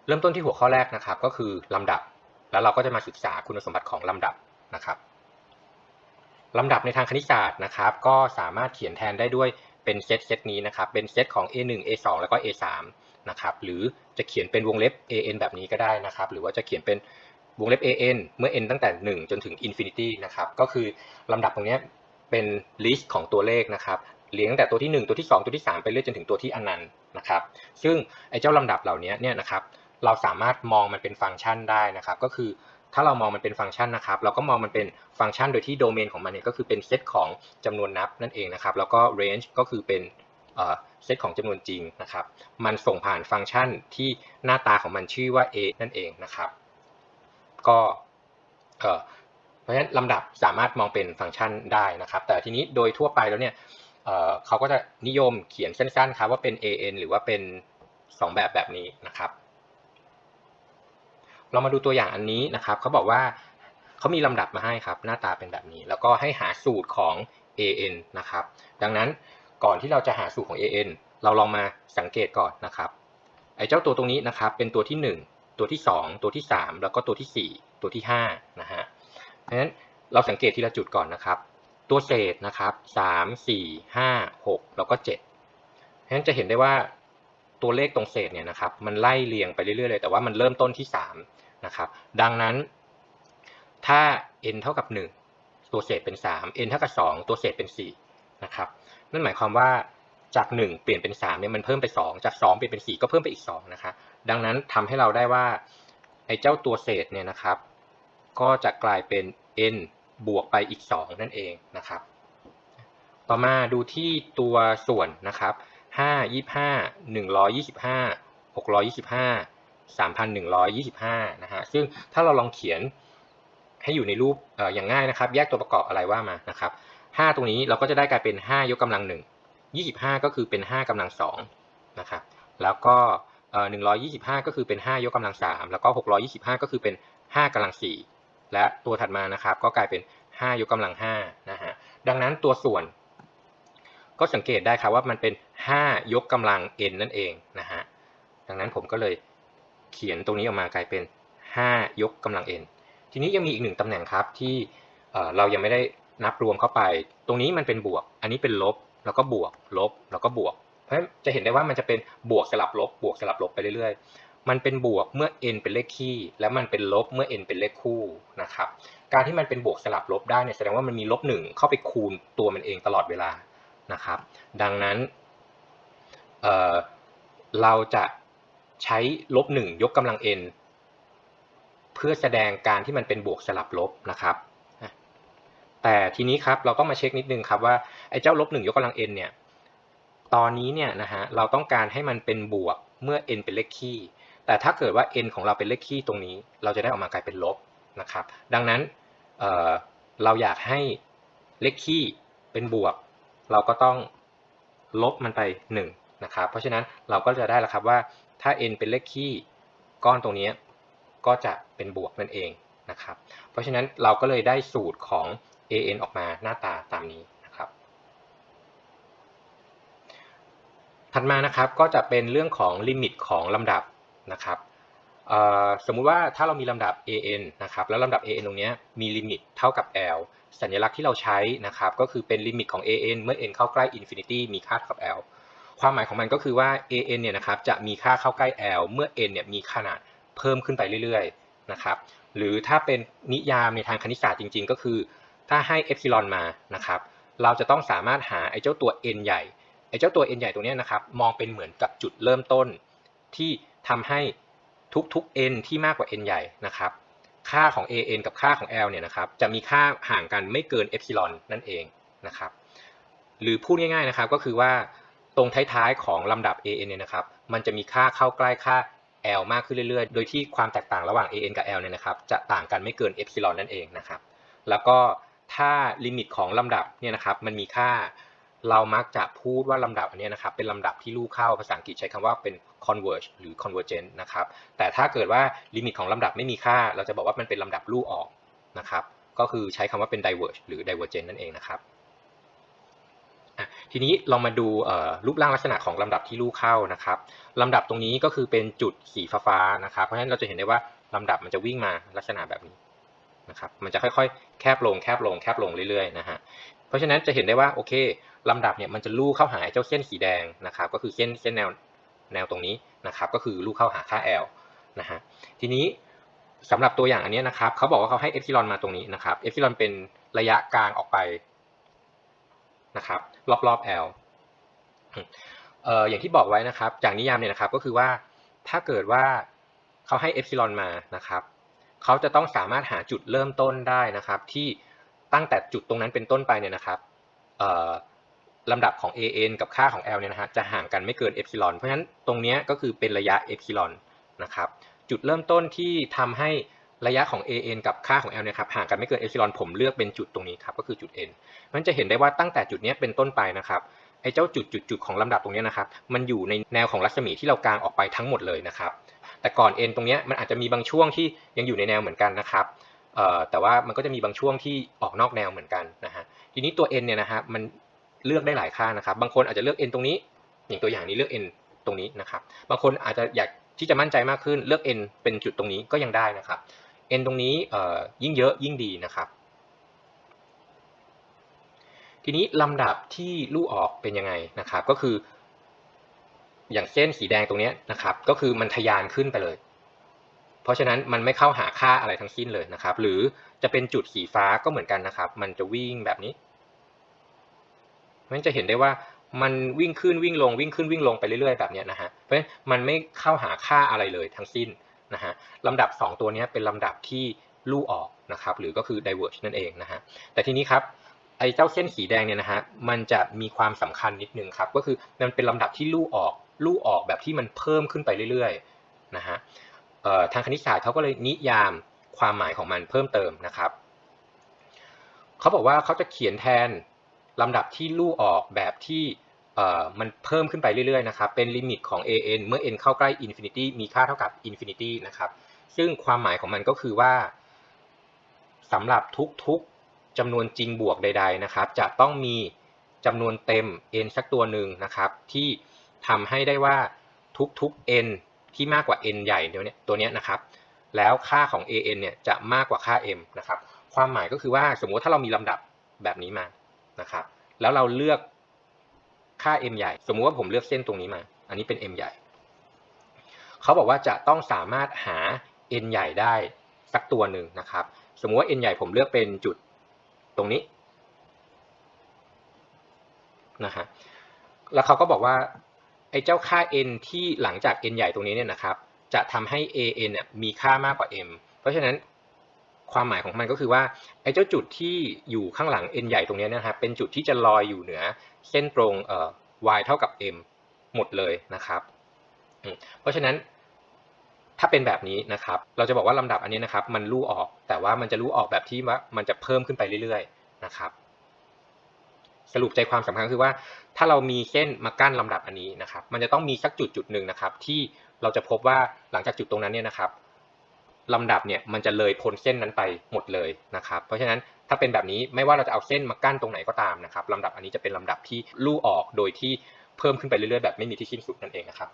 เริ่มต้นที่หัวข้อแรกนะครับก็คือลำดับแล้วเราก็จะมาศึกษาคุณสมบัติของลำดับนะครับลำดับในทางคณิตศาสตร์นะครับก็สามารถเขียนแทนได้ด้วยเป็นเซตนี้นะครับเป็นเซตของ A1 A2 แล้วก็ A3 นะครับหรือจะเขียนเป็นวงเล็บ AN แบบนี้ก็ได้นะครับหรือว่าจะเขียนเป็นวงเล็บ AN เมื่อ n ตั้งแต่1จนถึง infinity นะครับก็คือลำดับตรงนี้เป็น list ของตัวเลขนะครับเรียงตั้งแต่ตัวที่1ตัวที่2ตัวที่3ไปเรื่อยจนถึงตัวที่อนันต์นะครับซึ่งไอ้เจ้าลำดับเหล่านี้เนี่ยนะครับเราสามารถมองมันเป็นฟังก์ชันได้นะครับก็คือถ้าเรามองมันเป็นฟังก์ชันนะครับเราก็มองมันเป็นฟังก์ชันโดยที่โดเมนของมันเนี่ยก็คือเป็นเซตของจำนวนนับนั่นเองนะครับแล้วก็ range ก็คือเป็นเซตของจำนวนจริงนะครับมันส่งผ่านฟังก์ชันที่หน้าตาของมันชื่อว่า a นั่นเองนะครับก็เพราะฉะนั้นลำดับสามารถมองเป็นฟังก์ชันได้นะครับแต่ทีนี้โดยทั่วไปแล้วเนี่ยเขาก็จะนิยมเขียนสั้นๆครับว่าเป็น an หรือว่าเป็น2แบบนี้นะครับเรามาดูตัวอย่างอันนี้นะครับเขาบอกว่าเขามีลำดับมาให้ครับหน้าตาเป็นแบบนี้แล้วก็ให้หาสูตรของ an นะครับดังนั้นก่อนที่เราจะหาสูตรของ an เราลองมาสังเกตก่อนนะครับไอ้เจ้าตัวตรงนี้นะครับเป็นตัวที่1ตัวที่2ตัวที่3แล้วก็ตัวที่4ตัวที่5นะฮะเพราะฉะนั้นเราสังเกตทีละจุดก่อนนะครับตัวเศษนะครับ3 4 5 6แล้วก็7เพราะฉะนั้นจะเห็นได้ว่าตัวเลขตรงเศษเนี่ยนะครับมันไล่เรียงไปเรื่อยๆเลยแต่ว่ามันเริ่มต้นที่3นะครับดังนั้นถ้า n เท่ากับ1ตัวเศษเป็น3 n เท่ากับ2ตัวเศษเป็น4นะครับนั่นหมายความว่าจาก1เปลี่ยนเป็น3เนี่ยมันเพิ่มไป2จาก2เปลี่ยนเป็น4ก็เพิ่มไปอีก2นะคะดังนั้นทำให้เราได้ว่าไอ้เจ้าตัวเศษเนี่ยนะครับก็จะกลายเป็น n บวกไปอีก2นั่นเองนะครับต่อมาดูที่ตัวส่วนนะครับ5 25 125 625 3,125นะฮะซึ่งถ้าเราลองเขียนให้อยู่ในรูปอย่างง่ายนะครับแยกตัวประกอบอะไรว่ามานะครับ5ตรงนี้เราก็จะได้กลายเป็น5ยกกำลัง1 25ก็คือเป็น5กำลัง2นะครับแล้วก็125ก็คือเป็น5ยกกำลัง3แล้วก็625ก็คือเป็น5กำลัง4และตัวถัดมานะครับก็กลายเป็น5ยกกำลัง5นะฮะดังนั้นตัวส่วนก็สังเกตได้ครับว่ามันเป็น5ยกกำลัง n นั่นเองนะฮะดังนั้นผมก็เลยเขียนตรงนี้ออกมากลายเป็น5ยกกำลัง n ทีนี้ยังมีอีก1ตำแหน่งครับที่เรายังไม่ได้นับรวมเข้าไปตรงนี้มันเป็นบวกอันนี้เป็นลบแล้วก็บวกลบแล้วก็บวกเพราะฉะนั้นจะเห็นได้ว่ามันจะเป็นบวกสลับลบบวกสลับลบไปเรื่อยๆมันเป็นบวกเมื่อ n เป็นเลขคี่และมันเป็นลบเมื่อ n เป็นเลขคู่นะครับการที่มันเป็นบวกสลับลบได้เนี่ยแสดงว่ามันมีลบ1เข้าไปคูณตัวมันเองตลอดเวลานะครับดังนั้นเราจะใช้ลบ1ยกกำลัง n เพื่อแสดงการที่มันเป็นบวกสลับลบนะครับแต่ทีนี้ครับเราต้องมาเช็คนิดนึงครับว่าไอ้เจ้าลบ1ยกกำลัง n เนี่ยตอนนี้เนี่ยนะฮะเราต้องการให้มันเป็นบวกเมื่อ n เป็นเลขคี่แต่ถ้าเกิดว่า n ของเราเป็นเลขคี่ตรงนี้เราจะได้ออกมากลายเป็นลบนะครับดังนั้นเราอยากให้เลขคี่เป็นบวกเราก็ต้องลบมันไป1นะครับเพราะฉะนั้นเราก็จะได้แล้วครับว่าถ้า n เป็นเลขคี่ก้อนตรงนี้ก็จะเป็นบวกนั่นเองนะครับเพราะฉะนั้นเราก็เลยได้สูตรของ an ออกมาหน้าตาตามนี้นะครับถัดมานะครับก็จะเป็นเรื่องของลิมิตของลำดับนะครับสมมุติว่าถ้าเรามีลำดับ an นะครับแล้วลำดับ an ตรงนี้มีลิมิตเท่ากับ l สัญลักษณ์ที่เราใช้นะครับก็คือเป็นลิมิตของ an เมื่อ n เข้าใกล้ infinity มีค่าเท่ากับ l ความหมายของมันก็คือว่า an เนี่ยนะครับจะมีค่าเข้าใกล้ l เมื่อ n เนี่ยมีขนาดเพิ่มขึ้นไปเรื่อยๆนะครับหรือถ้าเป็นนิยามในทางคณิตศาสตร์จริงๆก็คือถ้าให้เอพซิลอนมานะครับเราจะต้องสามารถหาไอ้เจ้าตัว n ใหญ่ไอ้เจ้าตัว n ใหญ่ตรงนี้นะครับมองเป็นเหมือนกับจุดเริ่มต้นที่ทำให้ทุกๆ n ที่มากกว่า n ใหญ่นะครับค่าของ an กับค่าของ l เนี่ยนะครับจะมีค่าห่างกันไม่เกินเอพซิลอนนั่นเองนะครับหรือพูดง่ายๆนะครับก็คือว่าตรงท้ายๆของลำดับ an เนี่ยนะครับมันจะมีค่าเข้าใกล้ค่า l มากขึ้นเรื่อยๆโดยที่ความแตกต่างระหว่าง an กับ l เนี่ยนะครับจะต่างกันไม่เกินเอพซิลอนนั่นเองนะครับแล้วก็ถ้าลิมิตของลำดับเนี่ยนะครับมันมีค่าเรามักจะพูดว่าลำดับอันนี้นะครับเป็นลำดับที่ลู่เข้าภาษาอังกฤษใช้คำว่าเป็น converge หรือ convergent นะครับแต่ถ้าเกิดว่าลิมิตของลำดับไม่มีค่าเราจะบอกว่ามันเป็นลำดับลู่ออกนะครับก็คือใช้คำว่าเป็น diverge หรือ divergent นั่นเองนะครับที ทีนี้ลองมาดูรูปร่างลักษณะของลำดับที่ลู่เข้านะครับลำดับตรงนี้ก็คือเป็นจุดสีฟ้าๆนะครับเพราะฉะนั้นเราจะเห็นได้ว่าลำดับมันจะวิ่งมาลักษณะแบบนี้นะครับมันจะค่อยๆแคบลงแคบลงแคบลงเรื่อยๆนะฮะเพราะฉะนั้นจะเห็นได้ว่าโอเคลำดับเนี่ยมันจะลู่เข้าหาเจ้าเส้นสีแดงนะครับก็คือเส้นแนวตรงนี้นะครับก็คือลู่เข้าหาค่า L นะฮะทีนี้สำหรับตัวอย่างอันนี้นะครับเขาบอกว่าเขาให้เอปซิลอนมาตรงนี้นะครับเอปซิลอนเป็นระยะกลางออกไปนะครับรอบๆ L อย่างที่บอกไว้นะครับจากนิยามเนี่ยนะครับก็คือว่าถ้าเกิดว่าเขาให้เอปซิลอนมานะครับเขาจะต้องสามารถหาจุดเริ่มต้นได้นะครับที่ตั้งแต่จุดตรงนั้นเป็นต้นไปเนี่ยนะครับลำดับของ an กับค่าของ l เนี่ยนะฮะจะห่างกันไม่เกินเอปซิลอนเพราะฉะนั้นตรงนี้ก็คือเป็นระยะเอปซิลอนนะครับจุดเริ่มต้นที่ทำให้ระยะของ an กับค่าของ l เนี่ยครับห่างกันไม่เกินเอปซิลอนผมเลือกเป็นจุดตรงนี้ครับก็คือจุด n มันจะเห็นได้ว่าตั้งแต่จุดนี้เป็นต้นไปนะครับไอ้เจ้าจุดของลำดับตรงนี้นะครับมันอยู่ในแนวของรัศมีที่เรากางออกไปทั้งหมดเลยนะครับแต่ก่อน n ตรงนี้มันอาจจะมีบางช่วงที่ยังอยู่ในแนวเหมือนกันนะครับแต่ว่ามันก็จะมีบางช่วงที่ออกนอกแนวเหมือนกันนะฮะทีนี้ตัว n เนี่ยนะฮะมันเลือกได้หลายค่านะครับบางคนอาจจะเลือก n ตรงนี้อย่างตัวอย่างนี้เลือก n ตรงนี้นะครับบางคนอาจจะอยากที่จะมั่นใจมากขึ้นเลือก n เป็นจุดตรงนี้ก็ยังได้นะครับ n ตรงนี้ยิ่งเยอะยิ่งดีนะครับทีนี้ลำดับที่ลู่ออกเป็นยังไงนะครับก็คืออย่างเส้นสีแดงตรงนี้นะครับก็คือมันทะยานขึ้นไปเลยเพราะฉะนั้นมันไม่เข้าหาค่าอะไรทั้งสิ้นเลยนะครับหรือจะเป็นจุดสีฟ้าก็เหมือนกันนะครับมันจะวิ่งแบบนี้มันจะเห็นได้ว่ามันวิ่งขึ้นวิ่งลงวิ่งขึ้นวิ่งลงไปเรื่อยๆแบบนี้นะฮะเพราะฉะนั้นมันไม่เข้าหาค่าอะไรเลยทั้งสิ้นนะฮะลำดับ2ตัวนี้เป็นลำดับที่ลู่ออกนะครับหรือก็คือ diverge นั่นเองนะฮะแต่ทีนี้ครับไอ้เจ้าเส้นสีแดงเนี่ยนะฮะมันจะมีความสำคัญนิดนึงครับก็คือมันเป็นลำดับที่ลู่ออกแบบที่มันเพิ่มขึ้นไปเรื่อยๆนะฮะทางคณิตศาสตร์เขาก็เลยนิยามความหมายของมันเพิ่มเติมนะครับเขาบอกว่าเขาจะเขียนแทนลำดับที่ลู่ออกแบบที่มันเพิ่มขึ้นไปเรื่อยๆนะครับเป็นลิมิตของ an เมื่อ n เข้าใกล้ infinity มีค่าเท่ากับ infinity นะครับซึ่งความหมายของมันก็คือว่าสำหรับทุกๆจำนวนจริงบวกใดๆนะครับจะต้องมีจำนวนเต็ม n สักตัวหนึ่งนะครับที่ทำให้ได้ว่าทุกๆ n ที่มากกว่า n ใหญ่ตัวนี้นะครับแล้วค่าของ an เนี่ยจะมากกว่าค่า m นะครับความหมายก็คือว่าสมมติถ้าเรามีลำดับแบบนี้มานะครับแล้วเราเลือกค่า m ใหญ่สมมุติว่าผมเลือกเส้นตรงนี้มาอันนี้เป็น m ใหญ่เขาบอกว่าจะต้องสามารถหา n ใหญ่ได้สักตัวหนึ่งนะครับสมมุติว่า n ใหญ่ผมเลือกเป็นจุดตรงนี้นะฮะแล้วเขาก็บอกว่าไอ้เจ้าค่า n ที่หลังจาก n ใหญ่ตรงนี้เนี่ยนะครับจะทำให้ an เนี่ยมีค่ามากกว่า m เพราะฉะนั้นความหมายของมันก็คือว่าไอ้เจ้าจุดที่อยู่ข้างหลัง n ใหญ่ตรงนี้นะครับเป็นจุดที่จะลอยอยู่เหนือเส้นตรงy เท่ากับ m หมดเลยนะครับเพราะฉะนั้นถ้าเป็นแบบนี้นะครับเราจะบอกว่าลำดับอันนี้นะครับมันลู่ออกแต่ว่ามันจะลู่ออกแบบที่ว่ามันจะเพิ่มขึ้นไปเรื่อยๆนะครับสรุปใจความสำคัญคือว่าถ้าเรามีเส้นมากั้นลำดับอันนี้นะครับมันจะต้องมีสักจุดหนึ่งนะครับที่เราจะพบว่าหลังจากจุดตรงนั้นเนี่ยนะครับลำดับเนี่ยมันจะเลยพ้นเส้นนั้นไปหมดเลยนะครับเพราะฉะนั้นถ้าเป็นแบบนี้ไม่ว่าเราจะเอาเส้นมากั้นตรงไหนก็ตามนะครับลำดับอันนี้จะเป็นลำดับที่ลู่ออกโดยที่เพิ่มขึ้นไปเรื่อยๆแบบไม่มีที่สิ้นสุดนั่นเองนะครับ